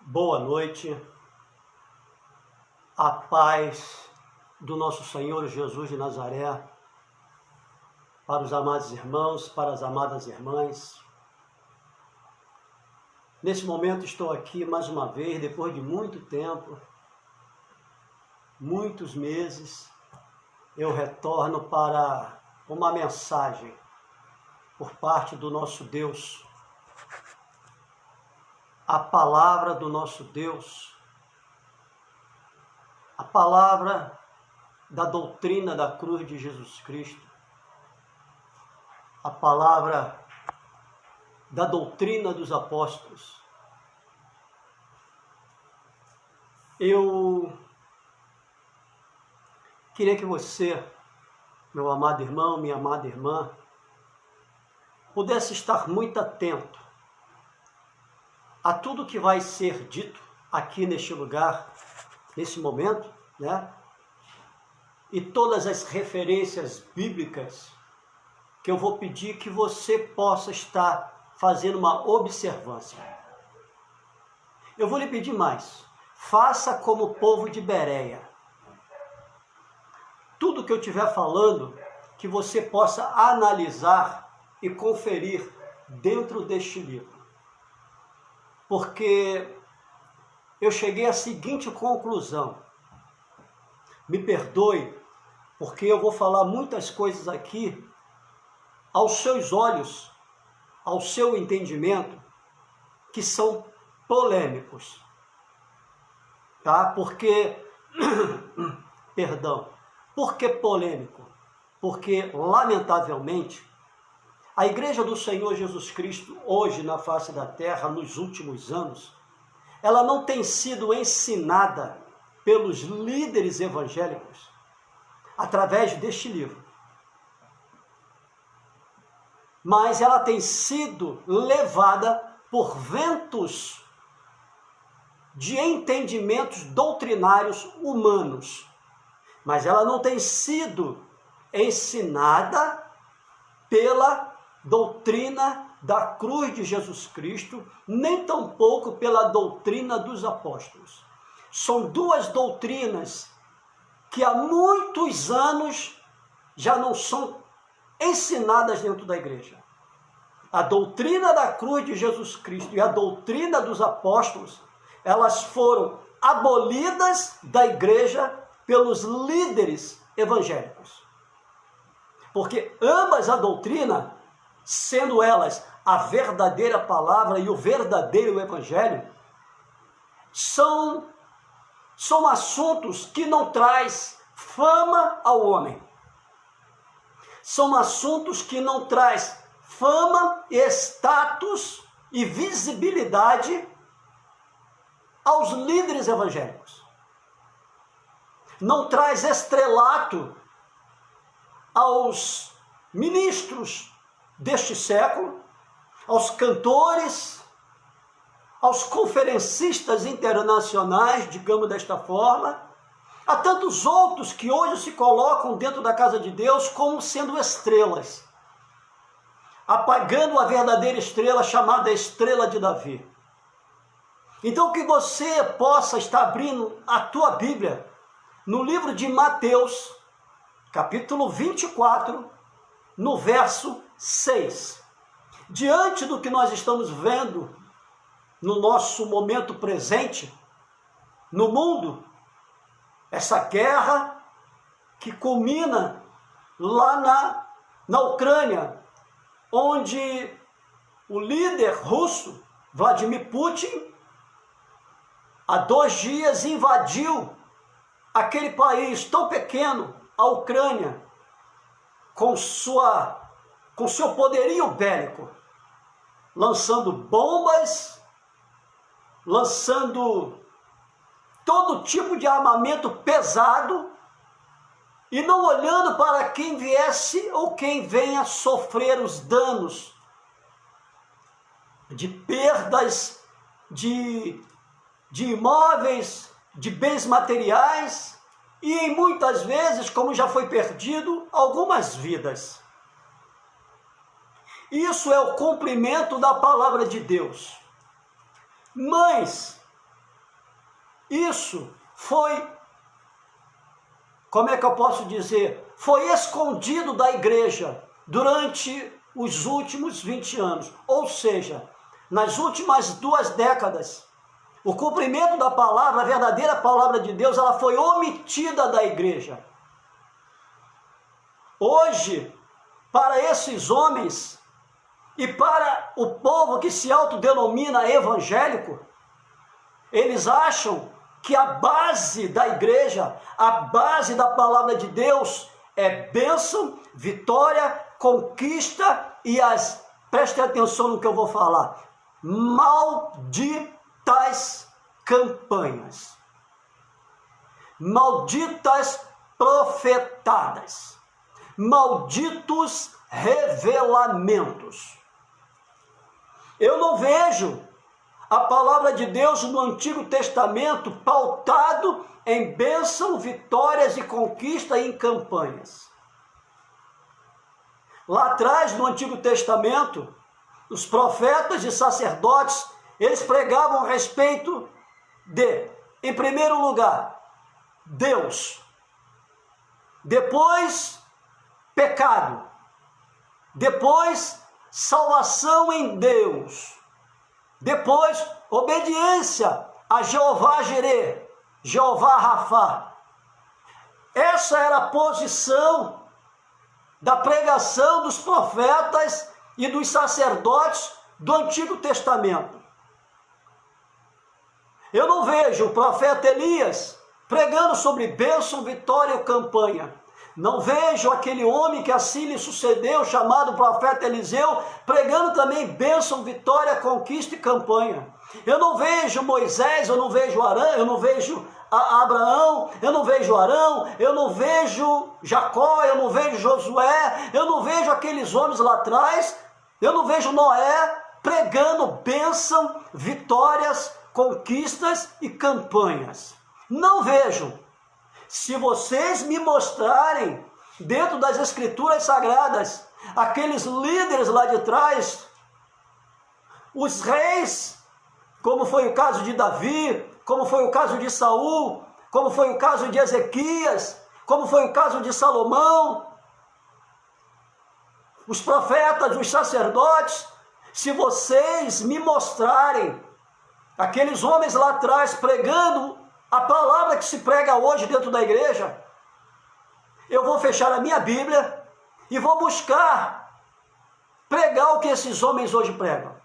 Boa noite, a paz do nosso Senhor Jesus de Nazaré, para os amados irmãos, para as amadas irmãs. Nesse momento estou aqui mais uma vez, depois de muito tempo, muitos meses, eu retorno para uma mensagem por parte do nosso Deus. A palavra do nosso Deus, a palavra da doutrina da cruz de Jesus Cristo, a palavra da doutrina dos apóstolos. Eu queria que você, meu amado irmão, minha amada irmã, pudesse estar muito atento a tudo que vai ser dito aqui neste lugar, nesse momento, né? E todas as referências bíblicas que eu vou pedir que você possa estar fazendo uma observância. Eu vou lhe pedir mais. Faça como o povo de Bereia. Tudo que eu estiver falando, que você possa analisar e conferir dentro deste livro. Porque eu cheguei à seguinte conclusão. Me perdoe, porque eu vou falar muitas coisas aqui aos seus olhos, ao seu entendimento, que são polêmicos. Tá? Porque, perdão, por que polêmico? Porque, lamentavelmente, a Igreja do Senhor Jesus Cristo, hoje na face da terra, nos últimos anos, ela não tem sido ensinada pelos líderes evangélicos através deste livro. Mas ela tem sido levada por ventos de entendimentos doutrinários humanos. Mas ela não tem sido ensinada pela doutrina da cruz de Jesus Cristo, nem tampouco pela doutrina dos apóstolos. São duas doutrinas que há muitos anos já não são ensinadas dentro da igreja. A doutrina da cruz de Jesus Cristo e a doutrina dos apóstolos, elas foram abolidas da igreja pelos líderes evangélicos. Porque ambas a doutrina, sendo elas a verdadeira palavra e o verdadeiro evangelho, são assuntos que não traz fama ao homem. São assuntos que não traz fama, status e visibilidade aos líderes evangélicos. Não traz estrelato aos ministros deste século, aos cantores, aos conferencistas internacionais, digamos desta forma, a tantos outros que hoje se colocam dentro da casa de Deus como sendo estrelas, apagando a verdadeira estrela chamada Estrela de Davi. Então que você possa estar abrindo a tua Bíblia no livro de Mateus, capítulo 24, no verso 6. Diante do que nós estamos vendo no nosso momento presente, no mundo, essa guerra que culmina lá na Ucrânia, onde o líder russo, Vladimir Putin, há 2 dias invadiu aquele país tão pequeno, a Ucrânia, com seu poderio bélico, lançando bombas, lançando todo tipo de armamento pesado e não olhando para quem viesse ou quem venha sofrer os danos de perdas de imóveis, de bens materiais e muitas vezes, como já foi perdido, algumas vidas. Isso é o cumprimento da palavra de Deus. Mas Isso foi, como é que eu posso dizer, foi escondido da igreja durante os últimos 20 anos. Ou seja, nas últimas 2 décadas, o cumprimento da palavra, a verdadeira palavra de Deus, ela foi omitida da igreja. Hoje, para esses homens e para o povo que se autodenomina evangélico, eles acham que a base da igreja, a base da palavra de Deus é bênção, vitória, conquista e prestem atenção no que eu vou falar, malditas campanhas, malditas profetadas, malditos revelamentos. Eu não vejo a palavra de Deus no Antigo Testamento pautado em bênção, vitórias e conquista em campanhas. Lá atrás, no Antigo Testamento, os profetas e sacerdotes, eles pregavam a respeito de, em primeiro lugar, Deus. Depois, pecado. Depois, salvação em Deus. Depois, obediência a Jeová Jireh, Jeová Rafá. Essa era a posição da pregação dos profetas e dos sacerdotes do Antigo Testamento. Eu não vejo o profeta Elias pregando sobre bênção, vitória e campanha. Não vejo aquele homem que assim lhe sucedeu, chamado profeta Eliseu, pregando também bênção, vitória, conquista e campanha. Eu não vejo Moisés, eu não vejo Arão, eu não vejo Abraão, eu não vejo Arão, eu não vejo Jacó, eu não vejo Josué, eu não vejo aqueles homens lá atrás, eu não vejo Noé pregando bênção, vitórias, conquistas e campanhas. Não vejo. Se vocês me mostrarem, dentro das Escrituras Sagradas, aqueles líderes lá de trás, os reis, como foi o caso de Davi, como foi o caso de Saul, como foi o caso de Ezequias, como foi o caso de Salomão, os profetas, os sacerdotes, se vocês me mostrarem aqueles homens lá atrás pregando a palavra que se prega hoje dentro da igreja, eu vou fechar a minha Bíblia e vou buscar pregar o que esses homens hoje pregam.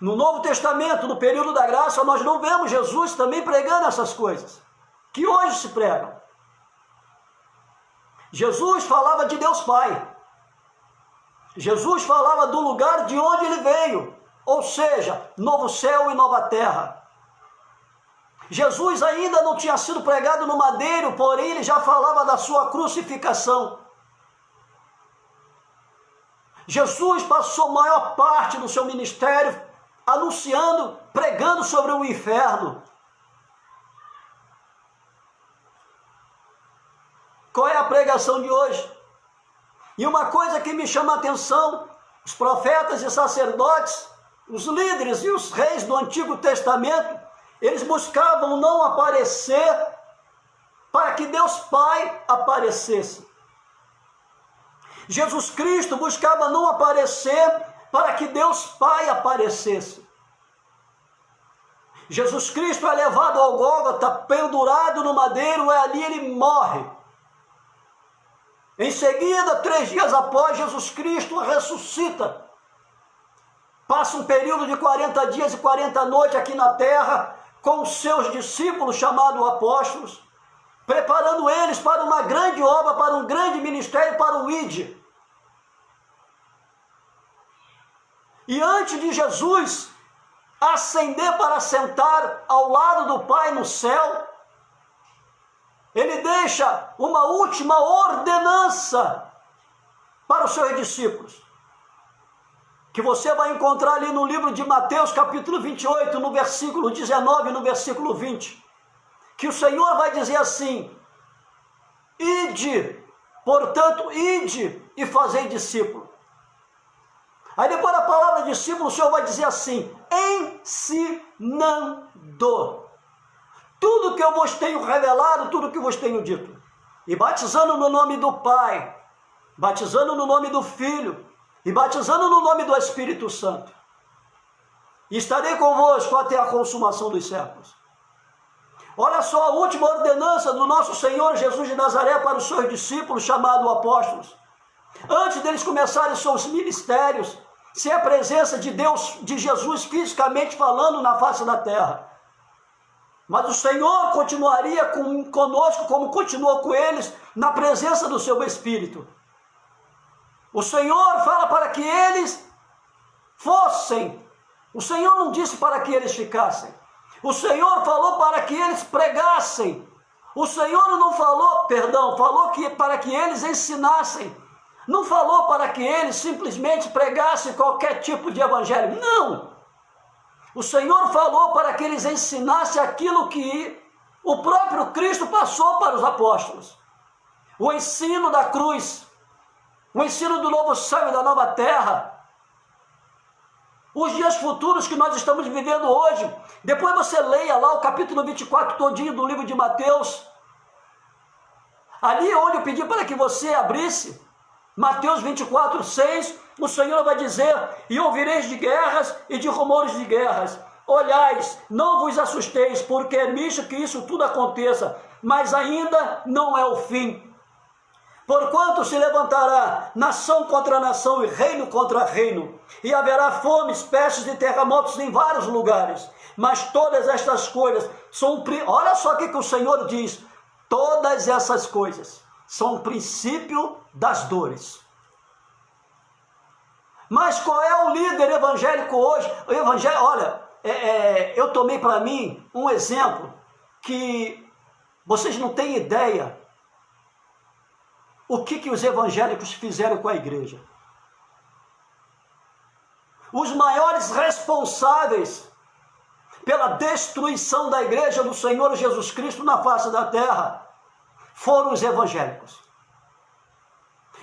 No Novo Testamento, no período da graça, nós não vemos Jesus também pregando essas coisas que hoje se pregam. Jesus falava de Deus Pai. Jesus falava do lugar de onde ele veio, ou seja, novo céu e nova terra. Jesus ainda não tinha sido pregado no madeiro, porém ele já falava da sua crucificação. Jesus passou a maior parte do seu ministério anunciando, pregando sobre o inferno. Qual é a pregação de hoje? E uma coisa que me chama a atenção, os profetas e sacerdotes, os líderes e os reis do Antigo Testamento, eles buscavam não aparecer para que Deus Pai aparecesse. Jesus Cristo buscava não aparecer para que Deus Pai aparecesse. Jesus Cristo é levado ao Gólgota, pendurado no madeiro, e ali ele morre. Em seguida, 3 dias após, Jesus Cristo ressuscita. Passa um período de 40 dias e 40 noites aqui na terra, com os seus discípulos, chamados apóstolos, preparando eles para uma grande obra, para um grande ministério, para o ID. E antes de Jesus ascender para sentar ao lado do Pai no céu, ele deixa uma última ordenança para os seus discípulos, que você vai encontrar ali no livro de Mateus, capítulo 28, no versículo 19 e no versículo 20, que o Senhor vai dizer assim: ide, portanto, ide e fazei discípulo. Aí depois da palavra discípulo, o Senhor vai dizer assim: ensinando tudo que eu vos tenho revelado, tudo que vos tenho dito, e batizando no nome do Pai, batizando no nome do Filho, e batizando no nome do Espírito Santo. E estarei convosco até a consumação dos séculos. Olha só a última ordenança do nosso Senhor Jesus de Nazaré para os seus discípulos, chamados apóstolos. Antes deles começarem seus ministérios, sem a presença de Deus, de Jesus fisicamente falando na face da terra. Mas o Senhor continuaria conosco como continuou com eles na presença do seu Espírito. O Senhor fala para que eles fossem. O Senhor não disse para que eles ficassem. O Senhor falou para que eles pregassem. O Senhor não falou, falou que para que eles ensinassem. Não falou para que eles simplesmente pregassem qualquer tipo de evangelho. Não! O Senhor falou para que eles ensinassem aquilo que o próprio Cristo passou para os apóstolos. O ensino da cruz, o ensino do novo céu e da nova terra. Os dias futuros que nós estamos vivendo hoje. Depois você leia lá o capítulo 24 todinho do livro de Mateus. Ali onde eu pedi para que você abrisse, Mateus 24, 6, o Senhor vai dizer: e ouvireis de guerras e de rumores de guerras. Olhais, não vos assusteis, porque é nicho que isso tudo aconteça, mas ainda não é o fim. Porquanto se levantará nação contra nação e reino contra reino, e haverá fomes, pestes e terremotos em vários lugares. Mas todas estas coisas são... Olha só o que o Senhor diz: todas essas coisas são o princípio das dores. Mas qual é o líder evangélico hoje? O evangelho, olha, eu tomei para mim um exemplo que vocês não têm ideia o que os evangélicos fizeram com a igreja. Os maiores responsáveis pela destruição da igreja do Senhor Jesus Cristo na face da terra foram os evangélicos.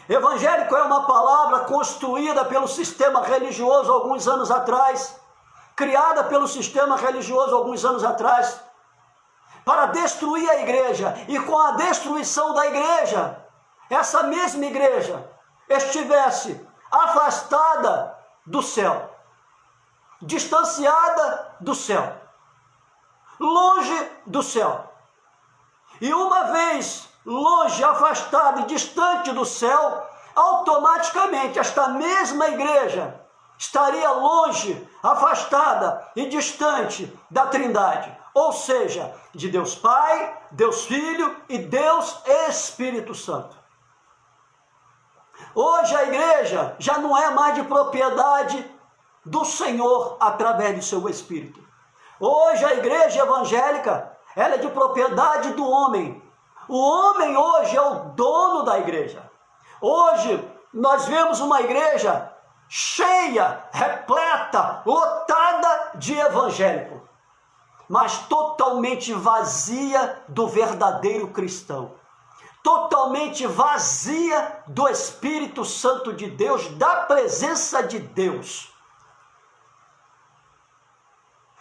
Evangélico é uma palavra construída pelo sistema religioso alguns anos atrás, criada pelo sistema religioso alguns anos atrás, para destruir a igreja. E com a destruição da igreja, essa mesma igreja estivesse afastada do céu, distanciada do céu, longe do céu. E uma vez longe, afastada e distante do céu, automaticamente esta mesma igreja estaria longe, afastada e distante da Trindade, ou seja, de Deus Pai, Deus Filho e Deus Espírito Santo. Hoje a igreja já não é mais de propriedade do Senhor através do seu Espírito. Hoje a igreja evangélica, ela é de propriedade do homem. O homem hoje é o dono da igreja. Hoje nós vemos uma igreja cheia, repleta, lotada de evangélico, mas totalmente vazia do verdadeiro cristão, totalmente vazia do Espírito Santo de Deus, da presença de Deus.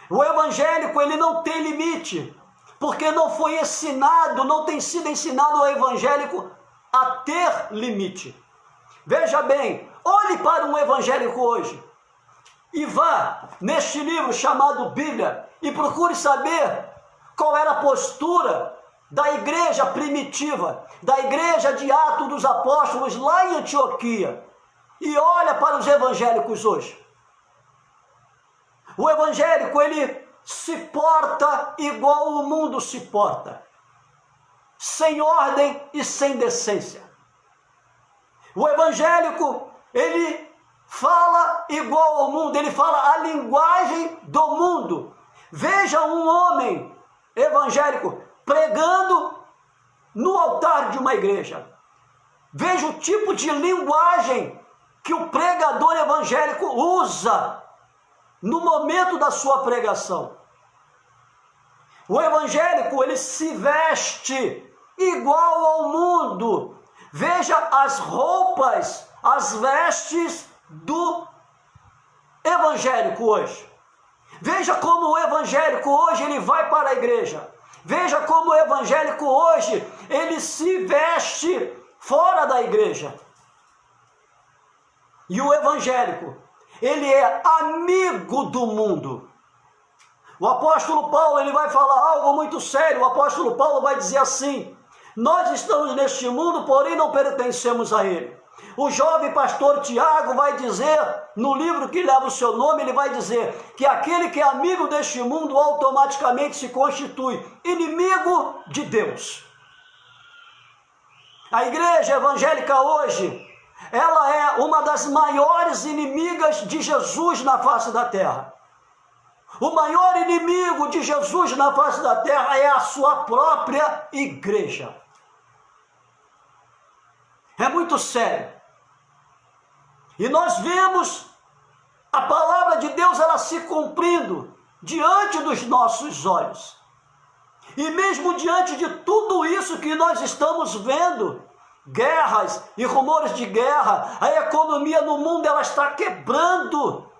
O evangélico, ele não tem limite, porque não foi ensinado, não tem sido ensinado ao evangélico a ter limite. Veja bem, olhe para um evangélico hoje e vá neste livro chamado Bíblia e procure saber qual era a postura da igreja primitiva, da igreja de Atos dos Apóstolos lá em Antioquia, e olha para os evangélicos hoje. O evangélico, ele se porta igual o mundo se porta, sem ordem e sem decência. O evangélico, ele fala igual ao mundo, ele fala a linguagem do mundo. Veja um homem evangélico pregando no altar de uma igreja. Veja o tipo de linguagem que o pregador evangélico usa no momento da sua pregação. O evangélico, ele se veste igual ao mundo. Veja as roupas, as vestes do evangélico hoje. Veja como o evangélico hoje ele vai para a igreja. Veja como o evangélico hoje ele se veste fora da igreja. E o evangélico, ele é amigo do mundo. O apóstolo Paulo, ele vai falar algo muito sério. O apóstolo Paulo vai dizer assim: nós estamos neste mundo, porém não pertencemos a ele. O jovem pastor Tiago vai dizer, no livro que leva o seu nome, ele vai dizer que aquele que é amigo deste mundo automaticamente se constitui inimigo de Deus. A igreja evangélica hoje, ela é uma das maiores inimigas de Jesus na face da terra. O maior inimigo de Jesus na face da terra é a sua própria igreja. É muito sério. E nós vemos a palavra de Deus ela se cumprindo diante dos nossos olhos. E mesmo diante de tudo isso que nós estamos vendo, guerras e rumores de guerra, a economia no mundo ela está quebrando.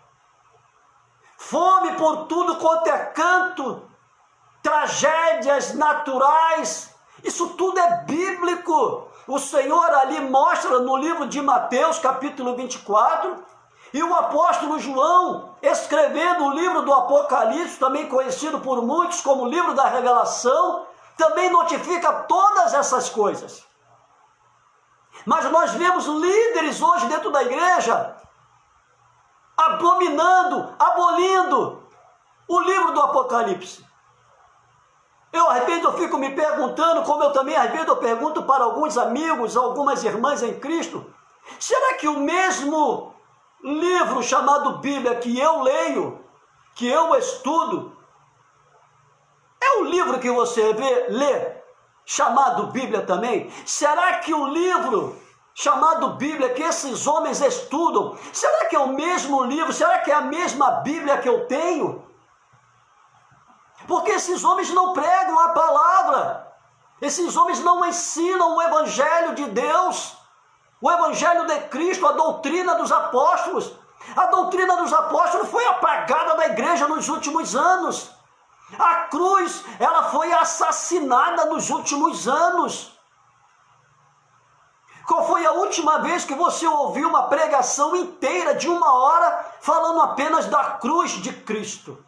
Fome por tudo quanto é canto, tragédias naturais, isso tudo é bíblico. O Senhor ali mostra no livro de Mateus, capítulo 24, e o apóstolo João, escrevendo o livro do Apocalipse, também conhecido por muitos como o livro da Revelação, também notifica todas essas coisas. Mas nós vemos líderes hoje dentro da igreja abominando, abolindo o livro do Apocalipse. Eu às vezes eu fico me perguntando, como eu também às vezes eu pergunto para alguns amigos, algumas irmãs em Cristo, será que o mesmo livro chamado Bíblia que eu leio, que eu estudo, é o livro que você lê, chamado Bíblia também? Será que o livro chamado Bíblia que esses homens estudam, será que é o mesmo livro? Será que é a mesma Bíblia que eu tenho? Porque esses homens não pregam a palavra, esses homens não ensinam o Evangelho de Deus, o Evangelho de Cristo, a doutrina dos apóstolos. A doutrina dos apóstolos foi apagada da igreja nos últimos anos. A cruz, ela foi assassinada nos últimos anos. Qual foi a última vez que você ouviu uma pregação inteira de 1 hora falando apenas da cruz de Cristo?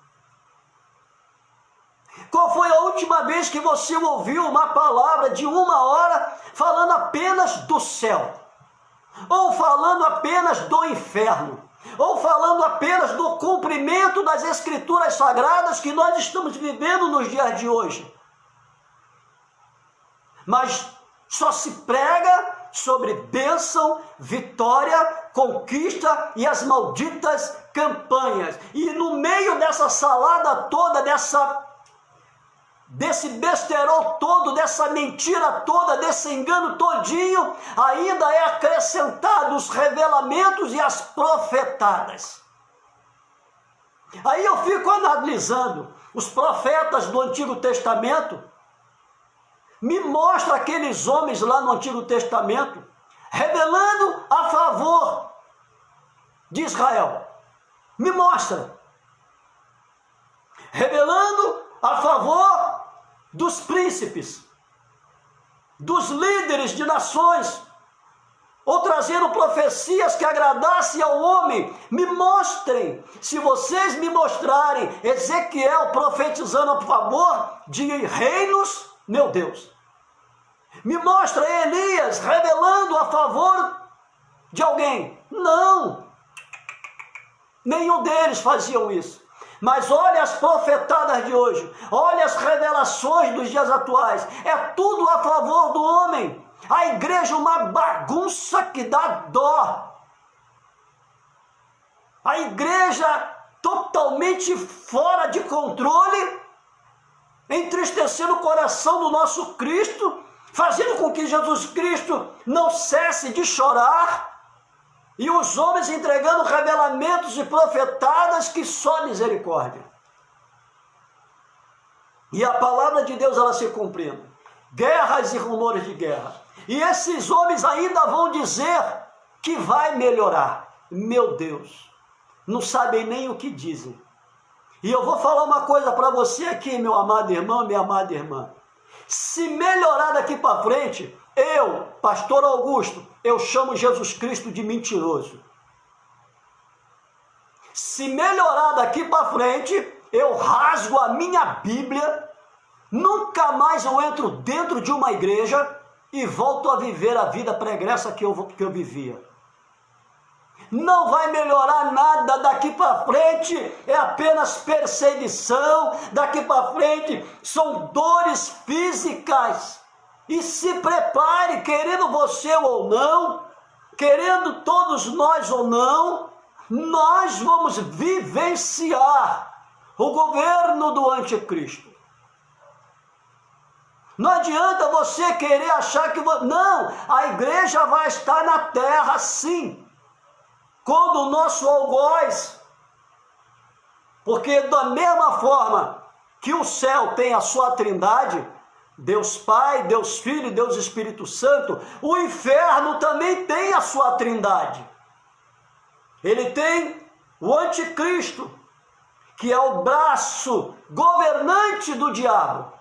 Qual foi a última vez que você ouviu uma palavra de 1 hora falando apenas do céu? Ou falando apenas do inferno? Ou falando apenas do cumprimento das Escrituras Sagradas que nós estamos vivendo nos dias de hoje? Mas só se prega sobre bênção, vitória, conquista e as malditas campanhas. E no meio dessa salada toda, desse besterol todo, dessa mentira toda, desse engano todinho, ainda é acrescentado os revelamentos e as profetadas. Aí eu fico analisando os profetas do Antigo Testamento, me mostra aqueles homens lá no Antigo Testamento, revelando a favor de Israel. Me mostra. Revelando a favor dos príncipes, dos líderes de nações, ou trazendo profecias que agradassem ao homem. Me mostrem. Se vocês me mostrarem Ezequiel profetizando a favor de reinos, meu Deus. Me mostra Elias revelando a favor de alguém. Não. Nenhum deles faziam isso. Mas olha as profetadas de hoje, olha as revelações dos dias atuais, é tudo a favor do homem. A igreja é uma bagunça que dá dó. A igreja totalmente fora de controle, entristecendo o coração do nosso Cristo, fazendo com que Jesus Cristo não cesse de chorar, e os homens entregando revelamentos e profetadas que só misericórdia. E a palavra de Deus ela se cumprindo. Guerras e rumores de guerra. E esses homens ainda vão dizer que vai melhorar. Meu Deus. não sabem nem o que dizem. E eu vou falar uma coisa para você aqui, meu amado irmão, minha amada irmã. Se melhorar daqui para frente, eu, pastor Augusto, eu chamo Jesus Cristo de mentiroso. Se melhorar daqui para frente, eu rasgo a minha Bíblia, nunca mais eu entro dentro de uma igreja e volto a viver a vida pregressa que eu vivia. Não vai melhorar nada daqui para frente, é apenas perseguição, daqui para frente são dores físicas. E se prepare, querendo você ou não, querendo todos nós ou não, nós vamos vivenciar o governo do anticristo. Não adianta você querer achar que... Não, a igreja vai estar na terra sim, quando o nosso algoz, porque da mesma forma que o céu tem a sua trindade, Deus Pai, Deus Filho e Deus Espírito Santo, o inferno também tem a sua trindade. Ele tem o anticristo, que é o braço governante do diabo.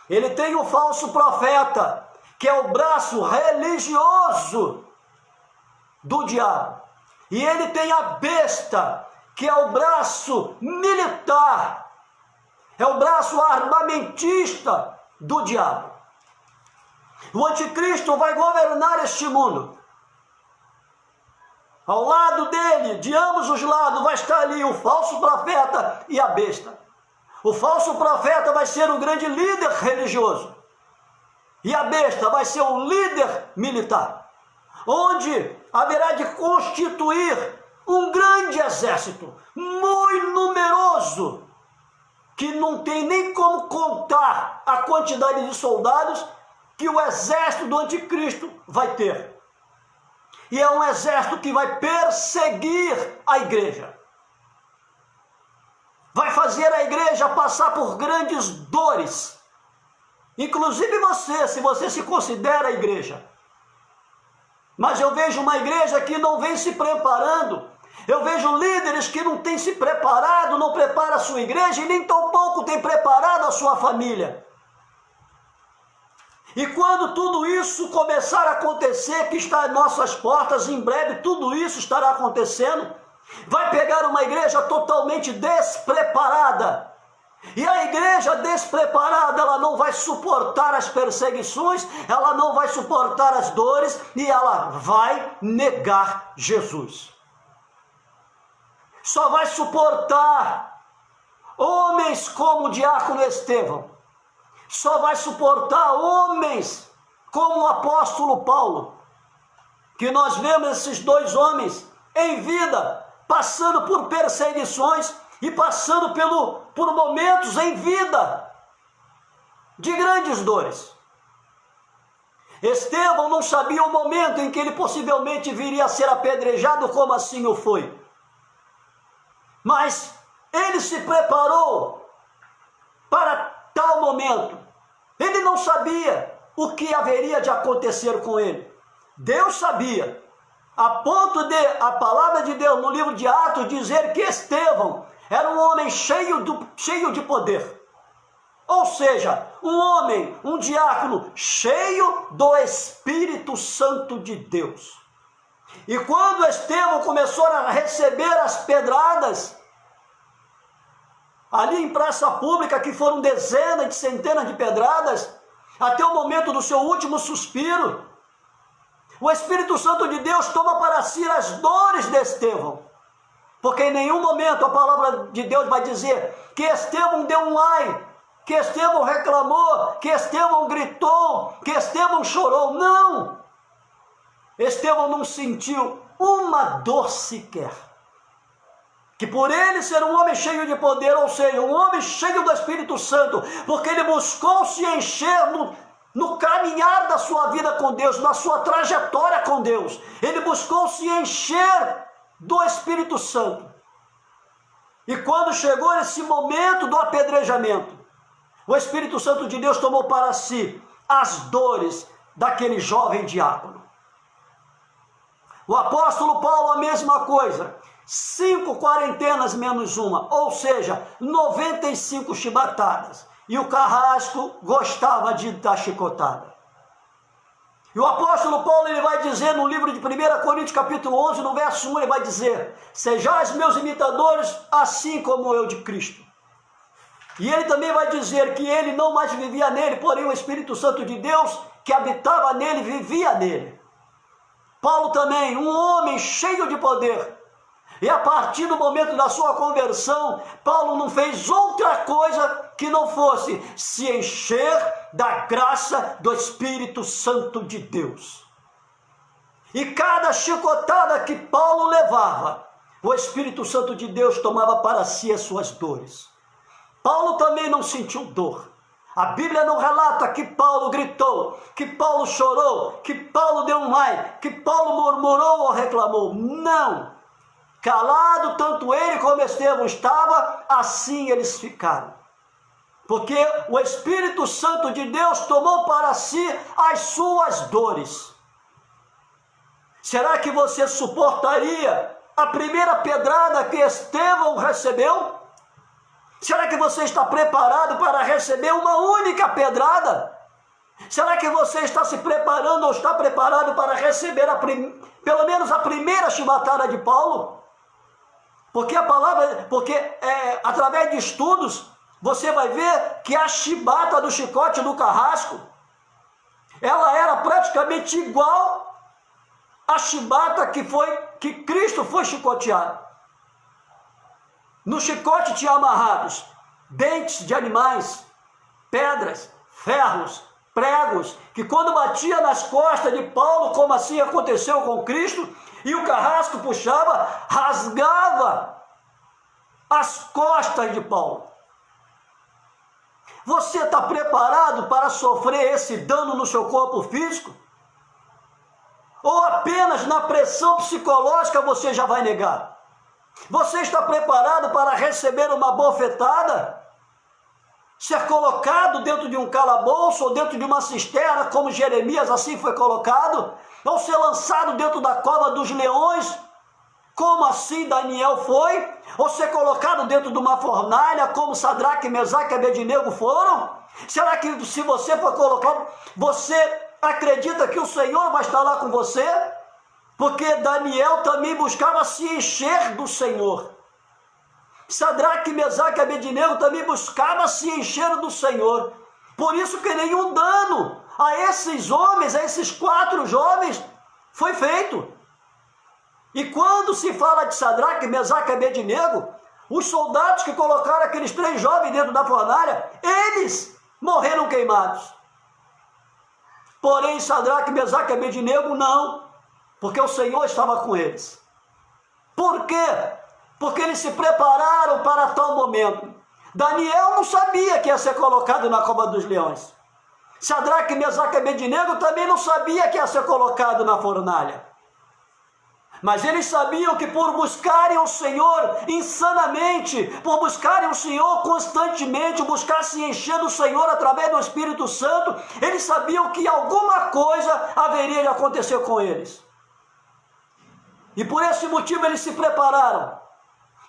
Ele tem o falso profeta, que é o braço religioso do diabo. E ele tem a besta, que é o braço militar, é o braço armamentista do diabo. O anticristo vai governar este mundo. Ao lado dele, de ambos os lados, vai estar ali o falso profeta e a besta. O falso profeta vai ser o grande líder religioso. E a besta vai ser o líder militar. Onde haverá de constituir um grande exército, muito numeroso, que não tem nem como contar a quantidade de soldados que o exército do anticristo vai ter. E é um exército que vai perseguir a igreja. Vai fazer a igreja passar por grandes dores. Inclusive você, se você se considera a igreja. Mas eu vejo uma igreja que não vem se preparando. Eu vejo líderes que não têm se preparado, não preparam a sua igreja e nem tampouco têm preparado a sua família. E quando tudo isso começar a acontecer, que está às nossas portas, em breve tudo isso estará acontecendo, vai pegar uma igreja totalmente despreparada. E a igreja despreparada, ela não vai suportar as perseguições, ela não vai suportar as dores e ela vai negar Jesus. Só vai suportar homens como o diácono Estevão. Só vai suportar homens como o apóstolo Paulo. Que nós vemos esses dois homens em vida, passando por perseguições e passando por momentos em vida de grandes dores. Estevão não sabia o momento em que ele possivelmente viria a ser apedrejado, como assim o foi. Mas ele se preparou para tal momento. Ele não sabia o que haveria de acontecer com ele. Deus sabia, a ponto de a palavra de Deus no livro de Atos dizer que Estevão era um homem cheio de poder. Ou seja, um homem, um diácono cheio do Espírito Santo de Deus. E quando Estevão começou a receber as pedradas, ali em praça pública, que foram dezenas de centenas de pedradas, até o momento do seu último suspiro, o Espírito Santo de Deus toma para si as dores de Estevão. Porque em nenhum momento a palavra de Deus vai dizer que Estevão deu um ai, que Estevão reclamou, que Estevão gritou, que Estevão chorou. Não! Estevão não sentiu uma dor sequer. Que por ele ser um homem cheio de poder, ou seja, um homem cheio do Espírito Santo, porque ele buscou se encher no caminhar da sua vida com Deus, na sua trajetória com Deus, ele buscou se encher do Espírito Santo. E quando chegou esse momento do apedrejamento, o Espírito Santo de Deus tomou para si as dores daquele jovem diácono. O apóstolo Paulo, a mesma coisa, 5 quarentenas menos uma, ou seja, 95 chibatadas. E o carrasco gostava de dar chicotada. E o apóstolo Paulo, ele vai dizer no livro de 1 Coríntios capítulo 11, no verso 1, ele vai dizer: sejais meus imitadores, assim como eu de Cristo. E ele também vai dizer que ele não mais vivia nele, porém o Espírito Santo de Deus, que habitava nele, vivia nele. Paulo também, um homem cheio de poder. E a partir do momento da sua conversão, Paulo não fez outra coisa que não fosse se encher da graça do Espírito Santo de Deus. E cada chicotada que Paulo levava, o Espírito Santo de Deus tomava para si as suas dores. Paulo também não sentiu dor. A Bíblia não relata que Paulo gritou, que Paulo chorou, que Paulo deu um ai, que Paulo murmurou ou reclamou. Não! Calado, tanto ele como Estevão estava, assim eles ficaram. Porque o Espírito Santo de Deus tomou para si as suas dores. Será que você suportaria a primeira pedrada que Estevão recebeu? Será que você está preparado para receber uma única pedrada? Será que você está se preparando ou está preparado para receber pelo menos a primeira chibatada de Paulo? Porque através de estudos, você vai ver que a chibata do chicote do carrasco, ela era praticamente igual à chibata que Cristo foi chicoteado. No chicote tinha amarrados dentes de animais, pedras, ferros, pregos, que quando batia nas costas de Paulo, como assim aconteceu com Cristo, e o carrasco puxava, rasgava as costas de Paulo. Você está preparado para sofrer esse dano no seu corpo físico? Ou apenas na pressão psicológica você já vai negar? Você está preparado para receber uma bofetada? Ser colocado dentro de um calabouço ou dentro de uma cisterna, como Jeremias assim foi colocado? Ou ser lançado dentro da cova dos leões, como assim Daniel foi? Ou ser colocado dentro de uma fornalha, como Sadraque, Mesaque e Abednego foram? Será que se você for colocado, você acredita que o Senhor vai estar lá com você? Porque Daniel também buscava se encher do Senhor. Sadraque, Mesaque e Abednego também buscavam se encher do Senhor. Por isso que nenhum dano a esses homens, a esses 4 jovens, foi feito. E quando se fala de Sadraque, Mesaque e Abednego, os soldados que colocaram aqueles 3 jovens dentro da fornalha, eles morreram queimados. Porém, Sadraque, Mesaque e Abednego não, porque o Senhor estava com eles. Por quê? Porque eles se prepararam para tal momento. Daniel não sabia que ia ser colocado na cova dos leões. Sadraque, Mesaque e Abednego também não sabia que ia ser colocado na fornalha. Mas eles sabiam que por buscarem o Senhor insanamente, por buscarem o Senhor constantemente, buscar se encher do Senhor através do Espírito Santo, eles sabiam que alguma coisa haveria de acontecer com eles. E por esse motivo eles se prepararam.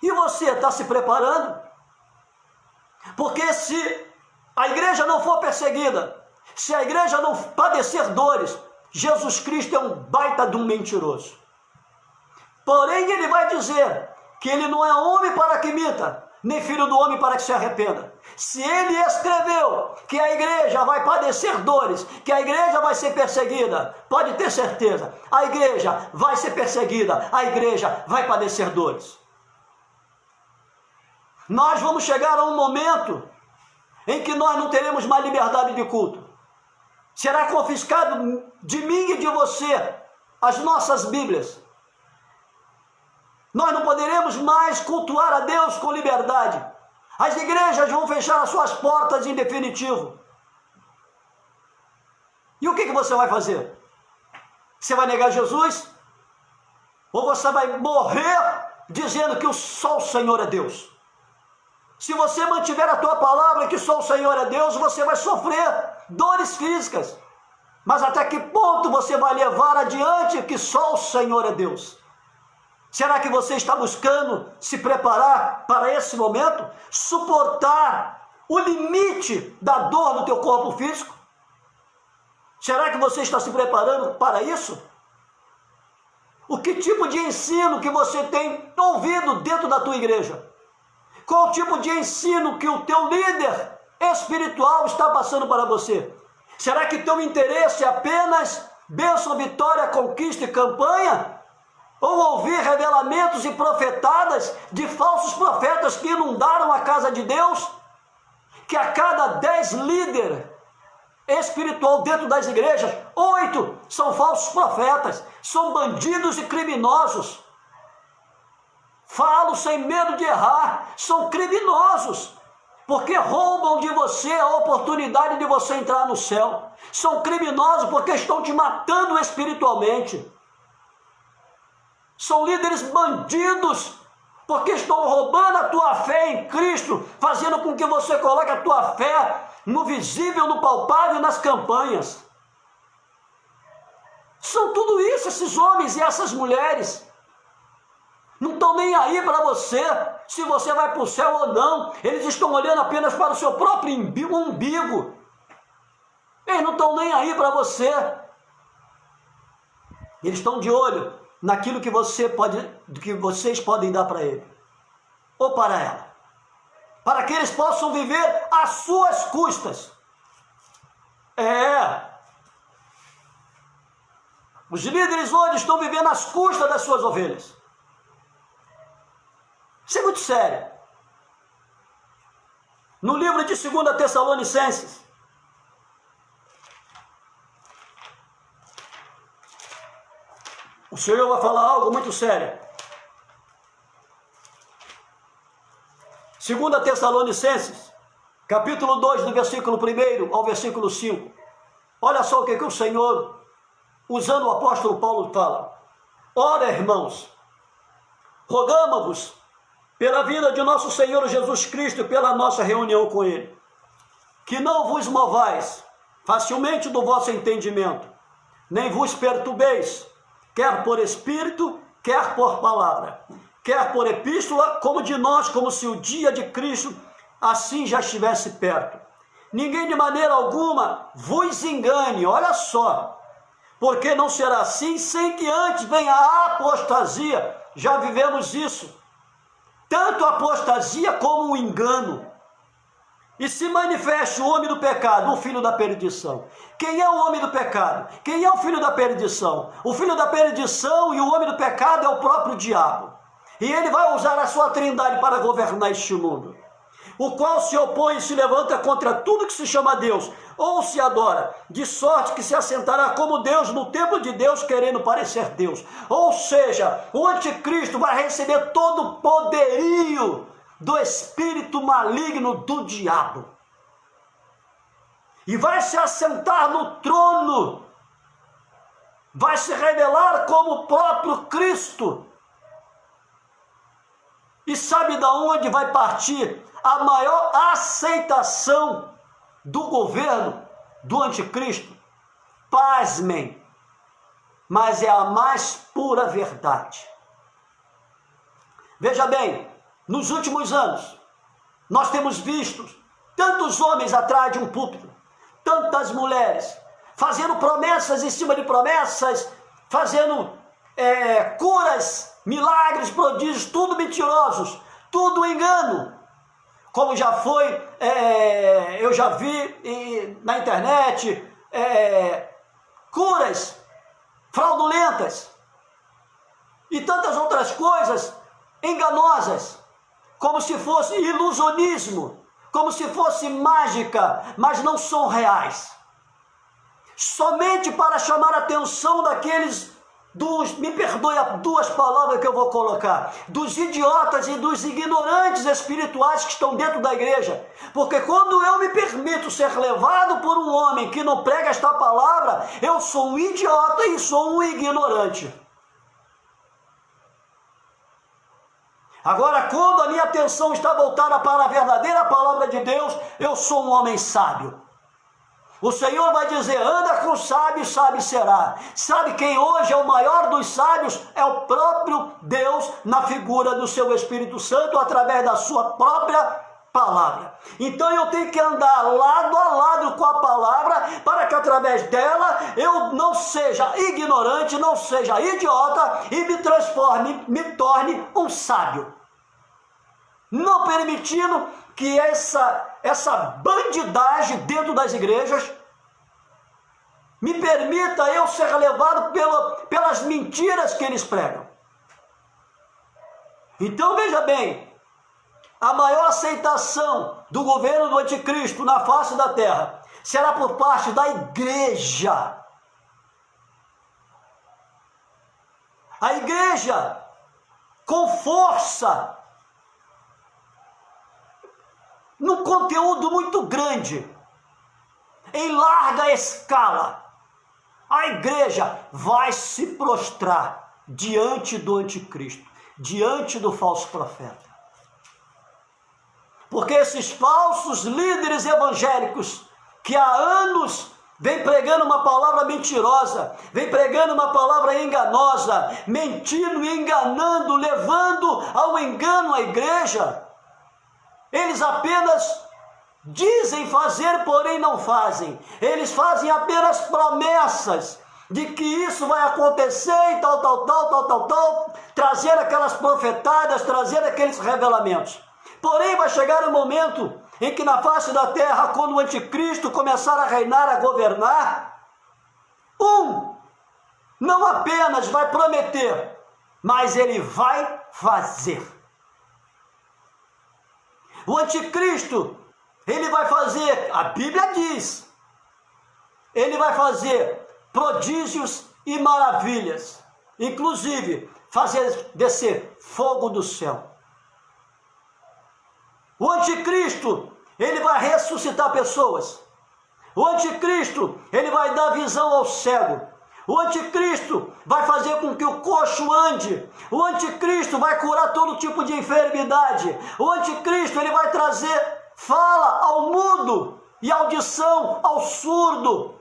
E você está se preparando? Porque se a igreja não for perseguida, se a igreja não padecer dores, Jesus Cristo é um baita de um mentiroso. Porém, ele vai dizer que ele não é homem para que minta, nem filho do homem para que se arrependa. Se ele escreveu que a igreja vai padecer dores, que a igreja vai ser perseguida, pode ter certeza, a igreja vai ser perseguida, a igreja vai padecer dores. Nós vamos chegar a um momento em que nós não teremos mais liberdade de culto. Será confiscado de mim e de você as nossas Bíblias. Nós não poderemos mais cultuar a Deus com liberdade. As igrejas vão fechar as suas portas em definitivo. E o que você vai fazer? Você vai negar Jesus? Ou você vai morrer dizendo que só o Senhor é Deus? Se você mantiver a tua palavra que só o Senhor é Deus, você vai sofrer dores físicas. Mas até que ponto você vai levar adiante que só o Senhor é Deus? Será que você está buscando se preparar para esse momento? Suportar o limite da dor do teu corpo físico? Será que você está se preparando para isso? O que tipo de ensino que você tem ouvido dentro da tua igreja? Qual o tipo de ensino que o teu líder espiritual está passando para você? Será que teu interesse é apenas bênção, vitória, conquista e campanha? Ou ouvir revelamentos e profetadas de falsos profetas que inundaram a casa de Deus? Que a cada 10 líderes espiritual dentro das igrejas, 8 são falsos profetas, são bandidos e criminosos. Falo sem medo de errar, são criminosos, porque roubam de você a oportunidade de você entrar no céu. São criminosos porque estão te matando espiritualmente. São líderes bandidos, porque estão roubando a tua fé em Cristo, fazendo com que você coloque a tua fé no visível, no palpável, nas campanhas. São tudo isso, esses homens e essas mulheres. Não estão nem aí para você, se você vai para o céu ou não. Eles estão olhando apenas para o seu próprio umbigo. Eles não estão nem aí para você. Eles estão de olho naquilo que que vocês podem dar para ele, ou para ela, para que eles possam viver às suas custas. Os líderes hoje estão vivendo às custas das suas ovelhas. Isso é muito sério. No livro de 2 Tessalonicenses, o Senhor vai falar algo muito sério. 2 Tessalonicenses, capítulo 2, do versículo 1 ao versículo 5. Olha só o que o Senhor, usando o apóstolo Paulo, fala. Ora, irmãos, rogamo-vos, pela vida de nosso Senhor Jesus Cristo e pela nossa reunião com Ele, que não vos movais facilmente do vosso entendimento, nem vos perturbeis, quer por espírito, quer por palavra, quer por epístola, como de nós, como se o dia de Cristo assim já estivesse perto. Ninguém de maneira alguma vos engane, olha só, porque não será assim sem que antes venha a apostasia. Já vivemos isso, tanto a apostasia como o engano, e se manifeste o homem do pecado, o filho da perdição. Quem é o homem do pecado? Quem é o filho da perdição? O filho da perdição e o homem do pecado é o próprio diabo. E ele vai usar a sua trindade para governar este mundo, o qual se opõe e se levanta contra tudo que se chama Deus, ou se adora, de sorte que se assentará como Deus no templo de Deus, querendo parecer Deus. Ou seja, o anticristo vai receber todo o poderio do espírito maligno do diabo, e vai se assentar no trono, vai se revelar como o próprio Cristo. E sabe de onde vai partir a maior aceitação do governo do anticristo? Pasmem, mas é a mais pura verdade. Veja bem, nos últimos anos, nós temos visto tantos homens atrás de um púlpito, tantas mulheres, fazendo promessas em cima de promessas, fazendo curas, milagres, prodígios, tudo mentirosos, tudo engano. Como já foi, eu já vi na internet, curas fraudulentas e tantas outras coisas enganosas, como se fosse ilusionismo, como se fosse mágica, mas não são reais. Somente para chamar a atenção daqueles me perdoe as duas palavras que eu vou colocar, dos idiotas e dos ignorantes espirituais que estão dentro da igreja. Porque quando eu me permito ser levado por um homem que não prega esta palavra, eu sou um idiota e sou um ignorante. Agora, quando a minha atenção está voltada para a verdadeira palavra de Deus, eu sou um homem sábio. O Senhor vai dizer: anda com sábios, sábio será. Sabe quem hoje é o maior dos sábios? É o próprio Deus, na figura do seu Espírito Santo, através da sua própria palavra. Então eu tenho que andar lado a lado com a palavra, para que através dela eu não seja ignorante, não seja idiota e me transforme, me torne um sábio. Não permitindo que essa bandidagem dentro das igrejas me permita eu ser levado pelas mentiras que eles pregam. Então veja bem, a maior aceitação do governo do anticristo na face da terra será por parte da igreja. A igreja com força, num conteúdo muito grande, em larga escala, a igreja vai se prostrar diante do anticristo, diante do falso profeta. Porque esses falsos líderes evangélicos, que há anos vem pregando uma palavra mentirosa, vem pregando uma palavra enganosa, mentindo e enganando, levando ao engano a igreja, eles apenas dizem fazer, porém não fazem. Eles fazem apenas promessas de que isso vai acontecer e tal, trazer aquelas profetadas, trazer aqueles revelamentos. Porém vai chegar um momento em que na face da terra, quando o anticristo começar a reinar, a governar, não apenas vai prometer, mas ele vai fazer. O anticristo, ele vai fazer, a Bíblia diz, ele vai fazer prodígios e maravilhas, inclusive fazer descer fogo do céu. O anticristo, ele vai ressuscitar pessoas. O anticristo, ele vai dar visão ao cego. O anticristo vai fazer com que o coxo ande. O anticristo vai curar todo tipo de enfermidade. O anticristo, ele vai trazer fala ao mudo e audição ao surdo.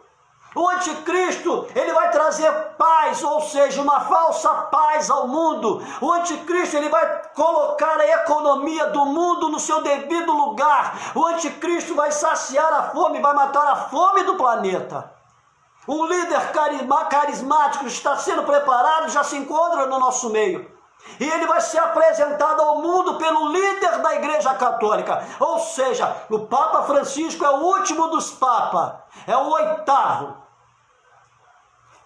O anticristo, ele vai trazer paz, ou seja, uma falsa paz ao mundo. O anticristo, ele vai colocar a economia do mundo no seu devido lugar. O anticristo vai saciar a fome, vai matar a fome do planeta. Um líder carismático está sendo preparado, já se encontra no nosso meio. E ele vai ser apresentado ao mundo pelo líder da Igreja Católica. Ou seja, o Papa Francisco é o último dos papas, é o 8º.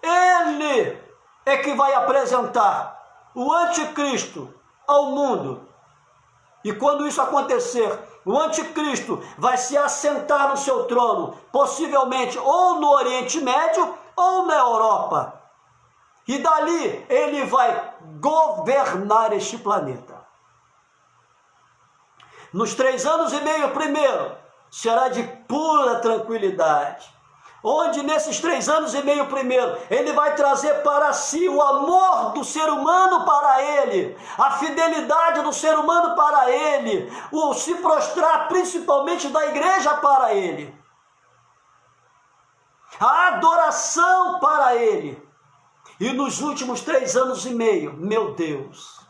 Ele é que vai apresentar o anticristo ao mundo. E quando isso acontecer, o anticristo vai se assentar no seu trono, possivelmente ou no Oriente Médio ou na Europa. E dali ele vai governar este planeta. Nos 3 anos e meio primeiro, será de pura tranquilidade. Onde nesses 3 anos e meio primeiro, ele vai trazer para si o amor do ser humano para ele, a fidelidade do ser humano para ele, o se prostrar principalmente da igreja para ele, a adoração para ele. E nos últimos 3 anos e meio, meu Deus,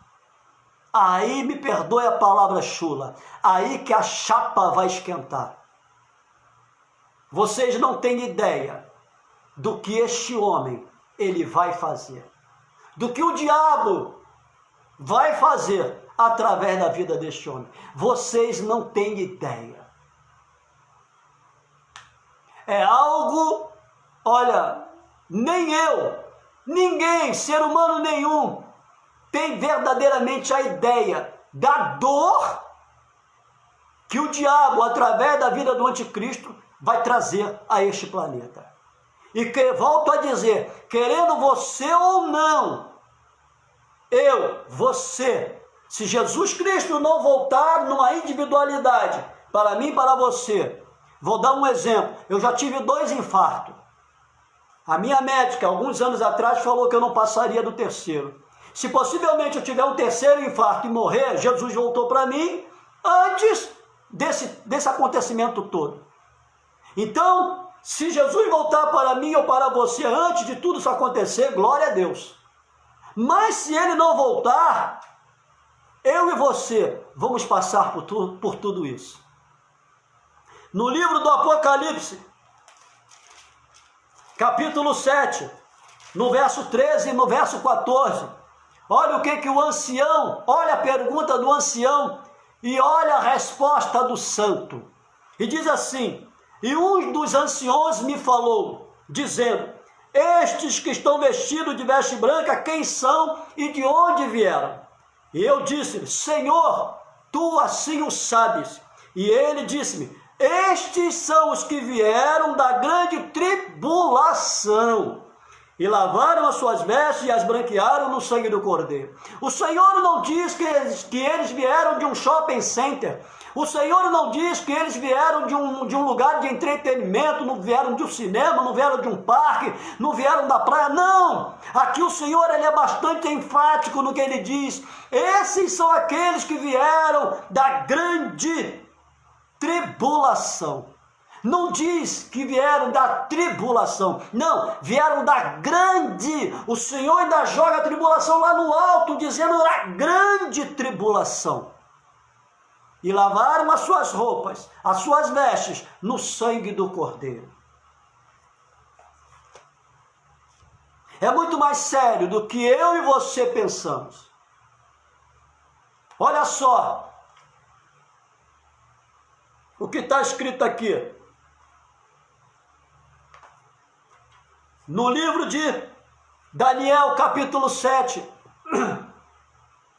aí me perdoe a palavra chula, aí que a chapa vai esquentar. Vocês não têm ideia do que este homem, ele vai fazer. Do que o diabo vai fazer através da vida deste homem. Vocês não têm ideia. É algo, olha, nem eu, ninguém, ser humano nenhum, tem verdadeiramente a ideia da dor que o diabo, através da vida do anticristo, vai trazer a este planeta. E que, volto a dizer, querendo você ou não, você, se Jesus Cristo não voltar numa individualidade, para mim e para você, vou dar um exemplo, eu já tive 2 infartos. A minha médica, alguns anos atrás, falou que eu não passaria do 3º. Se possivelmente eu tiver um 3º infarto e morrer, Jesus voltou para mim antes desse acontecimento todo. Então, Se Jesus voltar para mim ou para você antes de tudo isso acontecer, glória a Deus. Mas se ele não voltar, eu e você vamos passar por tudo isso. No livro do Apocalipse, capítulo 7, no verso 13 e no verso 14, olha o que o ancião, olha a pergunta do ancião e olha a resposta do santo. E diz assim: e um dos anciões me falou, dizendo: estes que estão vestidos de veste branca, quem são e de onde vieram? E eu disse-lhe: Senhor, tu assim o sabes. E ele disse-me: estes são os que vieram da grande tribulação e lavaram as suas vestes e as branquearam no sangue do Cordeiro. O Senhor não diz que eles vieram de um shopping center. O Senhor não diz que eles vieram de um lugar de entretenimento, não vieram de um cinema, não vieram de um parque, não vieram da praia. Não! Aqui o Senhor ele é bastante enfático no que ele diz. Esses são aqueles que vieram da grande tribulação. Não diz que vieram da tribulação, não, vieram da grande. O Senhor ainda joga a tribulação lá no alto, dizendo da grande tribulação. E lavaram as suas roupas, as suas vestes, no sangue do Cordeiro. É muito mais sério do que eu e você pensamos. Olha só o que está escrito aqui. No livro de Daniel, capítulo 7,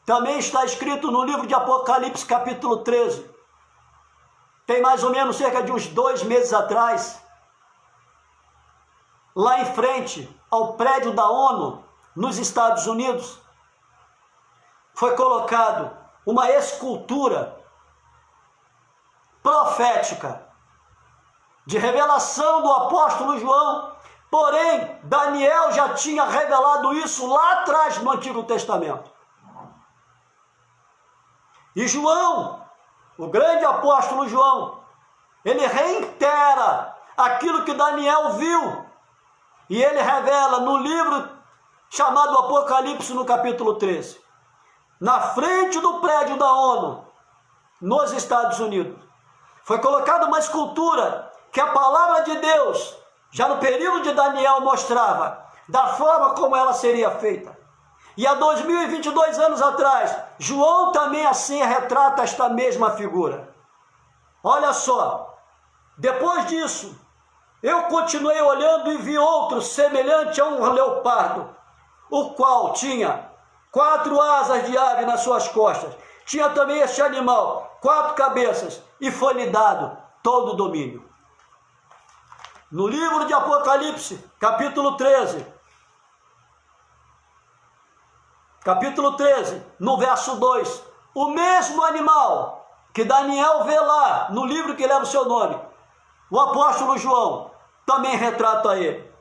também está escrito no livro de Apocalipse, capítulo 13. Tem mais ou menos cerca de uns 2 meses atrás, lá em frente ao prédio da ONU, nos Estados Unidos, foi colocado uma escultura profética de revelação do apóstolo João. Porém, Daniel já tinha revelado isso lá atrás no Antigo Testamento. E João, o grande apóstolo João, ele reitera aquilo que Daniel viu. E ele revela no livro chamado Apocalipse, no capítulo 13. Na frente do prédio da ONU, nos Estados Unidos, foi colocada uma escultura que a palavra de Deus, já no período de Daniel, mostrava da forma como ela seria feita. E há 2022 anos atrás, João também assim retrata esta mesma figura. Olha só, depois disso, eu continuei olhando e vi outro semelhante a um leopardo, o qual tinha 4 asas de ave nas suas costas. Tinha também este animal 4 cabeças e foi-lhe dado todo o domínio. No livro de Apocalipse, capítulo 13, no verso 2, o mesmo animal que Daniel vê lá no livro que leva o seu nome, o apóstolo João também retrata ele.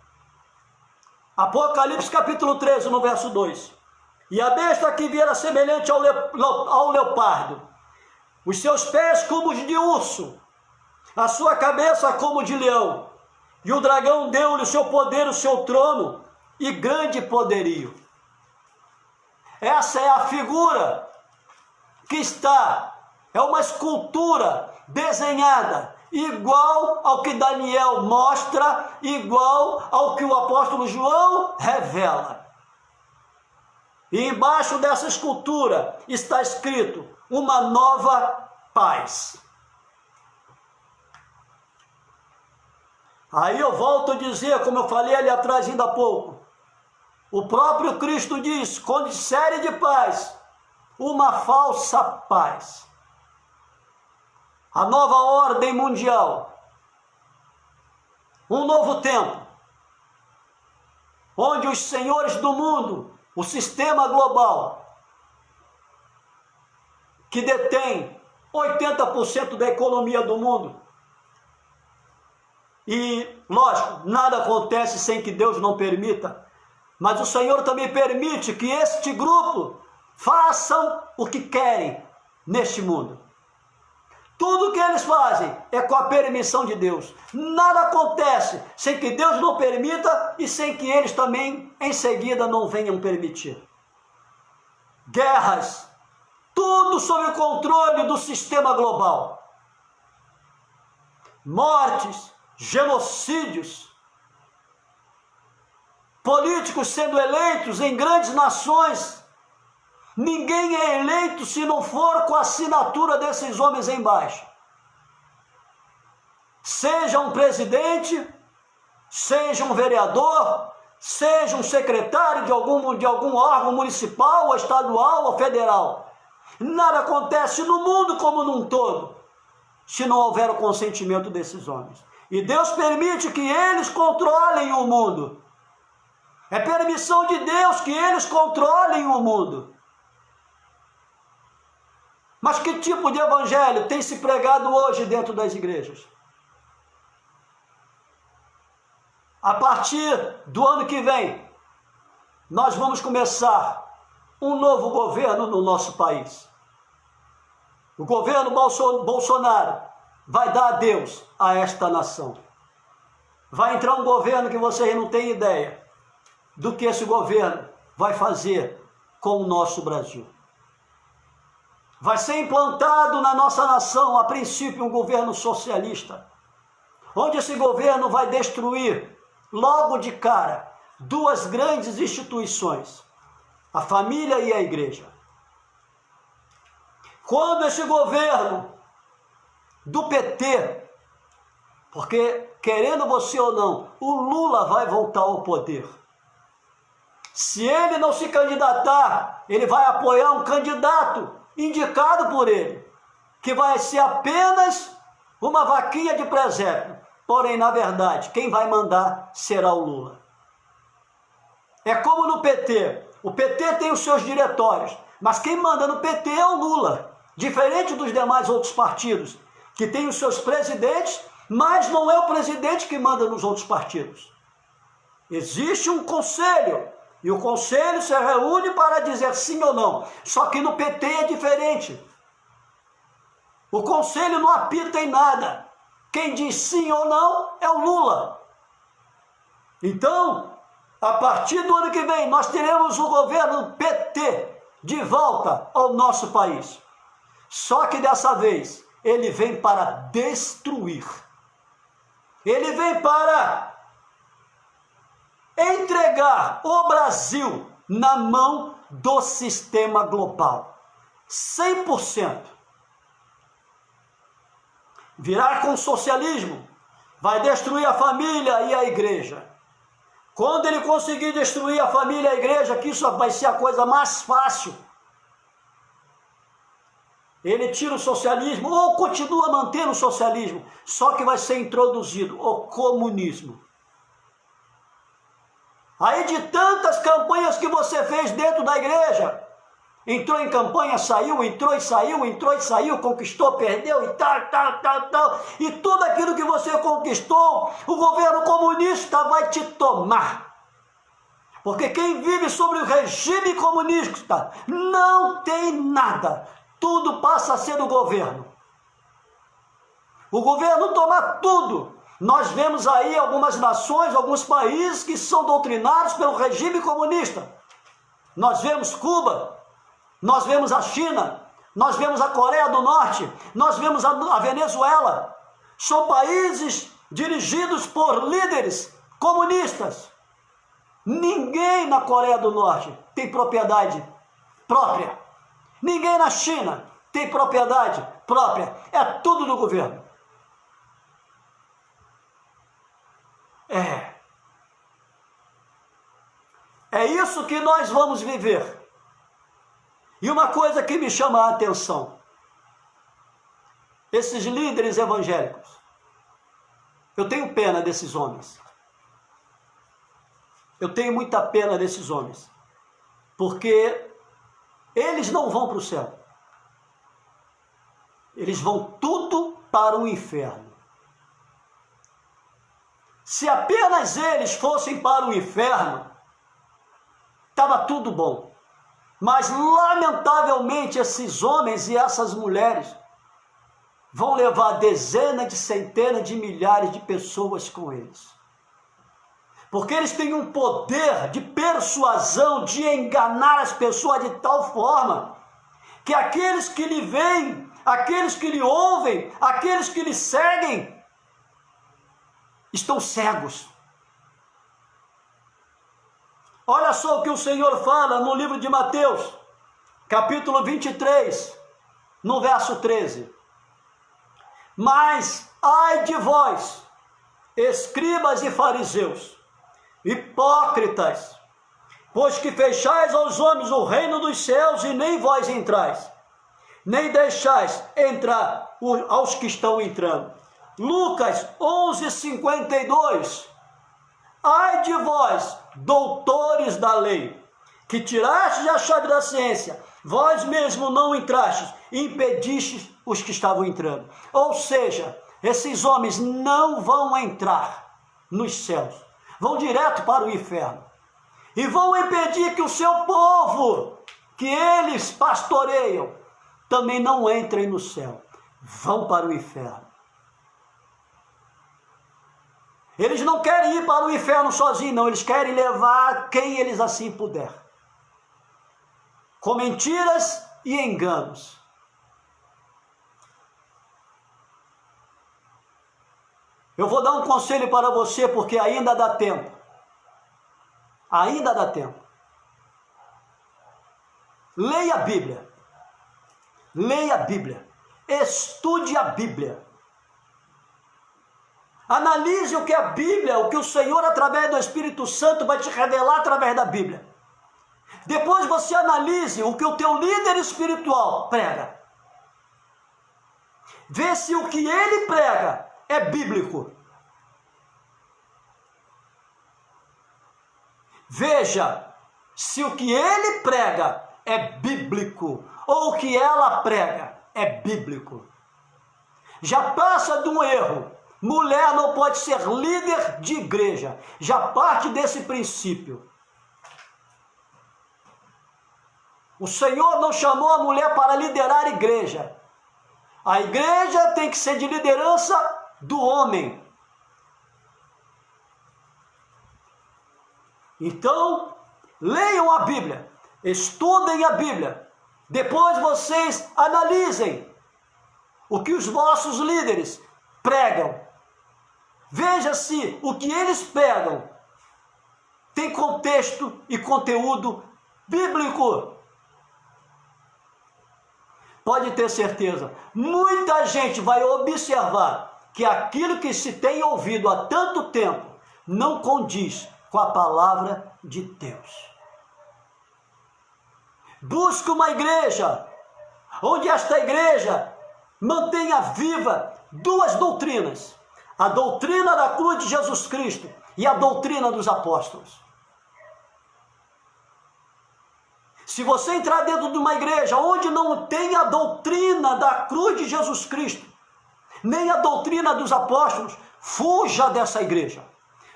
Apocalipse capítulo 13, no verso 2. E a besta que viera semelhante ao leopardo, os seus pés como os de urso, a sua cabeça como de leão, e o dragão deu-lhe o seu poder, o seu trono e grande poderio. Essa é a figura que está, é uma escultura desenhada, igual ao que Daniel mostra, igual ao que o apóstolo João revela. E embaixo dessa escultura está escrito: uma nova paz. Aí eu volto a dizer, como eu falei ali atrás ainda há pouco, o próprio Cristo diz, quando disserem de paz, uma falsa paz. A nova ordem mundial, um novo tempo, onde os senhores do mundo, o sistema global, que detém 80% da economia do mundo, e, lógico, nada acontece sem que Deus não permita, mas o Senhor também permite que este grupo façam o que querem neste mundo. Tudo que eles fazem é com a permissão de Deus. Nada acontece sem que Deus não permita e sem que eles também, em seguida, não venham permitir. Guerras, tudo sob o controle do sistema global. Mortes, genocídios, políticos sendo eleitos em grandes nações. Ninguém é eleito se não for com a assinatura desses homens embaixo. Seja um presidente, seja um vereador, seja um secretário de algum órgão municipal, ou estadual ou federal. Nada acontece no mundo como num todo, se não houver o consentimento desses homens. E Deus permite que eles controlem o mundo. É permissão de Deus que eles controlem o mundo. Mas que tipo de evangelho tem se pregado hoje dentro das igrejas? A partir do ano que vem, nós vamos começar um novo governo no nosso país. O governo Bolsonaro vai dar adeus a esta nação. Vai entrar um governo que vocês não têm ideia do que esse governo vai fazer com o nosso Brasil. Vai ser implantado na nossa nação, a princípio, um governo socialista, onde esse governo vai destruir, logo de cara, duas grandes instituições, a família e a igreja. Quando esse governo do PT, porque, querendo você ou não, o Lula vai voltar ao poder. Se ele não se candidatar, ele vai apoiar um candidato indicado por ele, que vai ser apenas uma vaquinha de presépio. Porém, na verdade, quem vai mandar será o Lula. É como no PT. O PT tem os seus diretórios, mas quem manda no PT é o Lula. Diferente dos demais outros partidos, que têm os seus presidentes, mas não é o presidente que manda nos outros partidos. Existe um conselho, e o conselho se reúne para dizer sim ou não. Só que no PT é diferente. O conselho não apita em nada. Quem diz sim ou não é o Lula. Então, a partir do ano que vem, nós teremos o governo PT de volta ao nosso país. Só que dessa vez, ele vem para destruir. Ele vem para entregar o Brasil na mão do sistema global. 100%. Virar com o socialismo, vai destruir a família e a igreja. Quando ele conseguir destruir a família e a igreja, que isso vai ser a coisa mais fácil, ele tira o socialismo ou continua mantendo o socialismo, só que vai ser introduzido o comunismo. Aí de tantas campanhas que você fez dentro da igreja, entrou em campanha, saiu, entrou e saiu, conquistou, perdeu e tal, e tudo aquilo que você conquistou, o governo comunista vai te tomar. Porque quem vive sobre o regime comunista não tem nada, tudo passa a ser do governo. O governo toma tudo. Nós vemos aí algumas nações, alguns países que são doutrinados pelo regime comunista. Nós vemos Cuba, nós vemos a China, nós vemos a Coreia do Norte, nós vemos a Venezuela. São países dirigidos por líderes comunistas. Ninguém na Coreia do Norte tem propriedade própria. Ninguém na China tem propriedade própria. É tudo do governo. É isso que nós vamos viver. E uma coisa que me chama a atenção, esses líderes evangélicos, eu tenho pena desses homens. Eu tenho muita pena desses homens, porque eles não vão para o céu. Eles vão tudo para o inferno. Se apenas eles fossem para o inferno, estava tudo bom. Mas, lamentavelmente, esses homens e essas mulheres vão levar dezenas de centenas de milhares de pessoas com eles. Porque eles têm um poder de persuasão, de enganar as pessoas de tal forma que aqueles que lhe veem, aqueles que lhe ouvem, aqueles que lhe seguem, estão cegos. Olha só o que o Senhor fala no livro de Mateus, capítulo 23, no verso 13. Mas, ai de vós, escribas e fariseus, hipócritas, pois que fechais aos homens o reino dos céus e nem vós entrais, nem deixais entrar aos que estão entrando. Lucas 11:52. Ai de vós, doutores da lei, que tirastes a chave da ciência, vós mesmos não entrastes e impedistes os que estavam entrando. Ou seja, esses homens não vão entrar nos céus, vão direto para o inferno. E vão impedir que o seu povo, que eles pastoreiam, também não entrem no céu. Vão para o inferno. Eles não querem ir para o inferno sozinhos, não. Eles querem levar quem eles assim puder. Com mentiras e enganos. Eu vou dar um conselho para você, porque ainda dá tempo. Ainda dá tempo. Leia a Bíblia. Leia a Bíblia. Estude a Bíblia. Analise o que a Bíblia, o que o Senhor, através do Espírito Santo, vai te revelar através da Bíblia. Depois você analise o que o teu líder espiritual prega. Vê se o que ele prega é bíblico. Veja se o que ele prega é bíblico, ou o que ela prega é bíblico. Já passa de um erro. Mulher não pode ser líder de igreja. Já parte desse princípio. O Senhor não chamou a mulher para liderar a igreja. A igreja tem que ser de liderança do homem. Então, leiam a Bíblia, estudem a Bíblia. Depois vocês analisem o que os vossos líderes pregam. Veja se o que eles pregam tem contexto e conteúdo bíblico. Pode ter certeza, muita gente vai observar que aquilo que se tem ouvido há tanto tempo não condiz com a palavra de Deus. Busque uma igreja onde esta igreja mantenha viva duas doutrinas: a doutrina da cruz de Jesus Cristo e a doutrina dos apóstolos. Se você entrar dentro de uma igreja onde não tem a doutrina da cruz de Jesus Cristo, nem a doutrina dos apóstolos, fuja dessa igreja.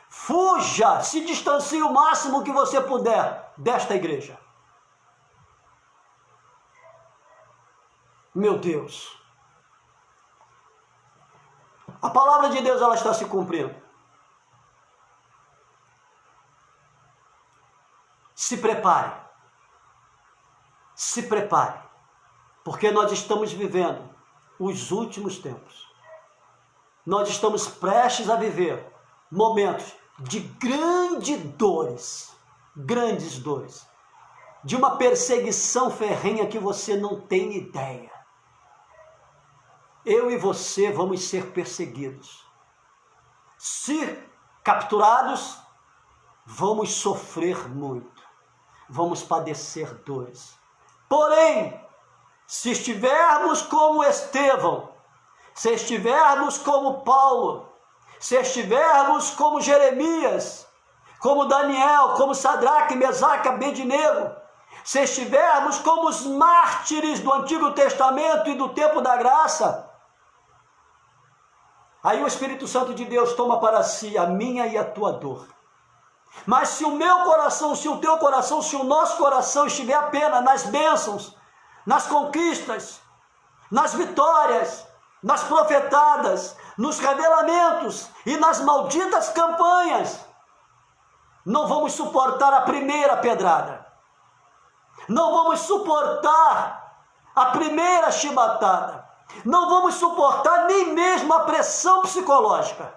Fuja, se distancie o máximo que você puder desta igreja. Meu Deus. A palavra de Deus, ela está se cumprindo. Se prepare. Se prepare. Porque nós estamos vivendo os últimos tempos. Nós estamos prestes a viver momentos de grandes dores. Grandes dores. De uma perseguição ferrenha que você não tem ideia. Eu e você vamos ser perseguidos. Se capturados, vamos sofrer muito. Vamos padecer dores. Porém, se estivermos como Estevão, se estivermos como Paulo, se estivermos como Jeremias, como Daniel, como Sadraque, Mesaque, Abednego, se estivermos como os mártires do Antigo Testamento e do tempo da graça, aí o Espírito Santo de Deus toma para si a minha e a tua dor. Mas se o meu coração, se o teu coração, se o nosso coração estiver apenas nas bênçãos, nas conquistas, nas vitórias, nas profetadas, nos revelamentos e nas malditas campanhas. Não vamos suportar a primeira pedrada. Não vamos suportar a primeira chibatada. Não vamos suportar nem mesmo a pressão psicológica.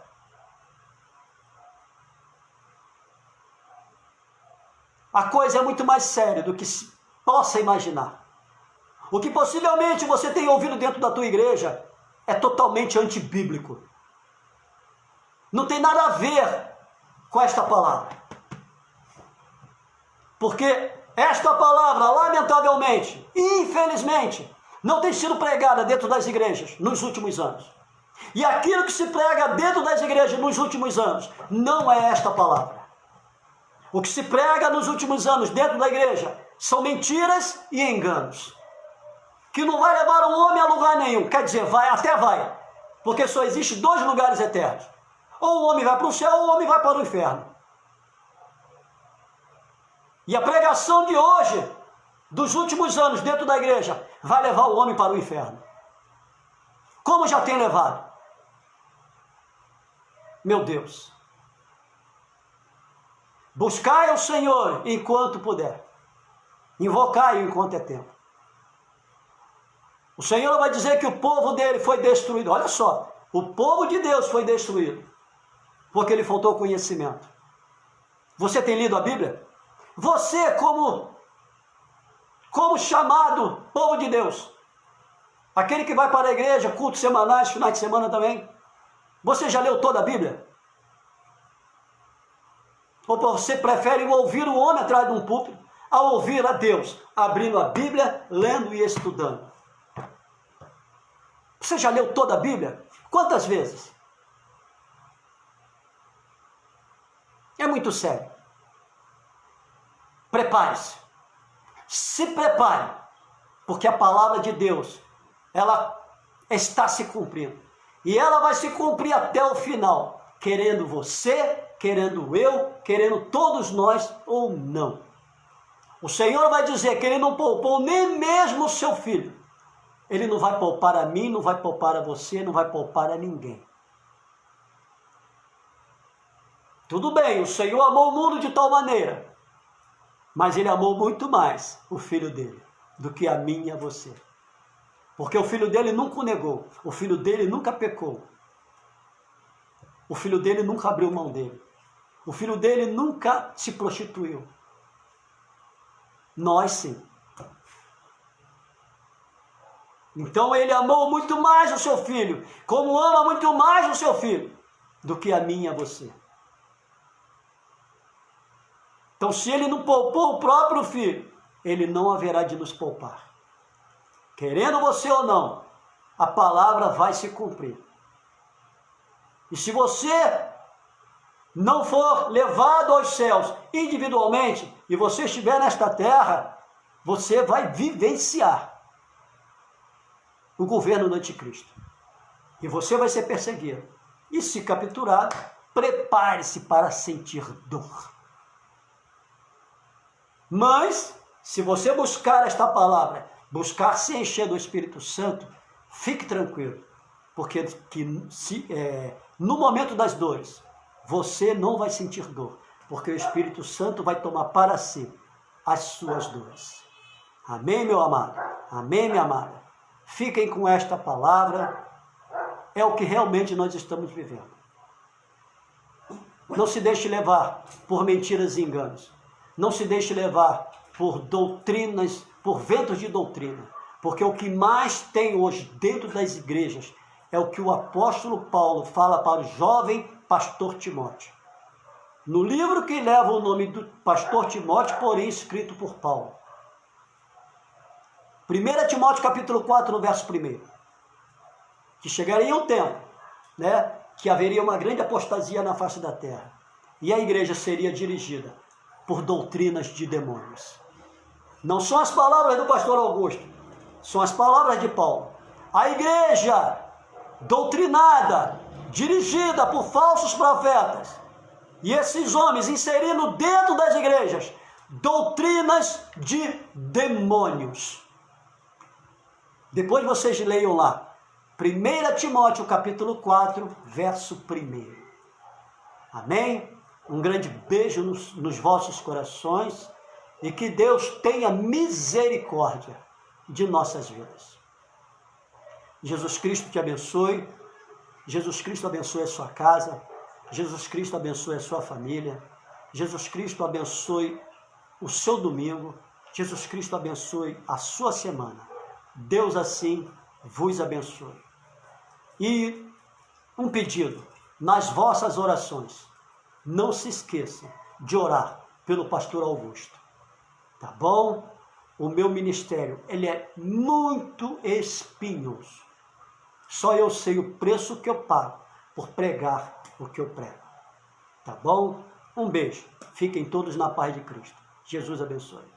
A coisa é muito mais séria do que se possa imaginar. O que possivelmente você tem ouvido dentro da tua igreja é totalmente antibíblico. Não tem nada a ver com esta palavra. Porque esta palavra, lamentavelmente, infelizmente, não tem sido pregada dentro das igrejas nos últimos anos. E aquilo que se prega dentro das igrejas nos últimos anos não é esta palavra. O que se prega nos últimos anos dentro da igreja são mentiras e enganos, que não vai levar um homem a lugar nenhum. Quer dizer, vai, até vai, porque só existe dois lugares eternos. Ou o homem vai para o céu, ou o homem vai para o inferno. E a pregação de hoje, dos últimos anos dentro da igreja, vai levar o homem para o inferno. Como já tem levado. Meu Deus. Buscai ao Senhor enquanto puder. Invocai-o enquanto é tempo. O Senhor vai dizer que o povo dele foi destruído. Olha só, o povo de Deus foi destruído porque lhe faltou conhecimento. Você tem lido a Bíblia? Você como chamado povo de Deus, aquele que vai para a igreja, cultos semanais, finais de semana também, você já leu toda a Bíblia? Ou você prefere ouvir o homem atrás de um púlpito a ouvir a Deus, abrindo a Bíblia, lendo e estudando? Você já leu toda a Bíblia? Quantas vezes? É muito sério. Prepare-se. Se prepare, porque a palavra de Deus, ela está se cumprindo. E ela vai se cumprir até o final, querendo você, querendo eu, querendo todos nós ou não. O Senhor vai dizer que Ele não poupou nem mesmo o seu filho. Ele não vai poupar a mim, não vai poupar a você, não vai poupar a ninguém. Tudo bem, o Senhor amou o mundo de tal maneira, mas Ele amou muito mais o Filho dele do que a mim e a você. Porque o Filho dele nunca o negou, o Filho dele nunca pecou, o Filho dele nunca abriu mão dele, o Filho dele nunca se prostituiu. Nós sim. Então Ele amou muito mais o seu Filho, como ama muito mais o seu Filho, do que a mim e a você. Então, se Ele não poupou o próprio Filho, Ele não haverá de nos poupar. Querendo você ou não, a palavra vai se cumprir. E se você não for levado aos céus individualmente, e você estiver nesta terra, você vai vivenciar o governo do anticristo. E você vai ser perseguido. E se capturado, prepare-se para sentir dor. Mas, se você buscar esta palavra, buscar se encher do Espírito Santo, fique tranquilo, porque no momento das dores, você não vai sentir dor, porque o Espírito Santo vai tomar para si as suas dores. Amém, meu amado? Amém, minha amada? Fiquem com esta palavra, é o que realmente nós estamos vivendo. Não se deixe levar por mentiras e enganos. Não se deixe levar por doutrinas, por ventos de doutrina, porque o que mais tem hoje dentro das igrejas é o que o apóstolo Paulo fala para o jovem pastor Timóteo. No livro que leva o nome do pastor Timóteo, porém escrito por Paulo. 1 Timóteo capítulo 4, no verso 1. Que chegaria um tempo, que haveria uma grande apostasia na face da terra. E a igreja seria dirigida por doutrinas de demônios. Não são as palavras do pastor Augusto, são as palavras de Paulo. A igreja doutrinada, dirigida por falsos profetas, e esses homens inserindo dentro das igrejas doutrinas de demônios. Depois vocês leiam lá, 1 Timóteo capítulo 4, verso 1. Amém? Um grande beijo nos vossos corações e que Deus tenha misericórdia de nossas vidas. Jesus Cristo te abençoe, Jesus Cristo abençoe a sua casa, Jesus Cristo abençoe a sua família, Jesus Cristo abençoe o seu domingo, Jesus Cristo abençoe a sua semana. Deus assim vos abençoe. E um pedido, nas vossas orações, não se esqueçam de orar pelo pastor Augusto, tá bom? O meu ministério, ele é muito espinhoso. Só eu sei o preço que eu pago por pregar o que eu prego, tá bom? Um beijo, fiquem todos na paz de Cristo. Jesus abençoe.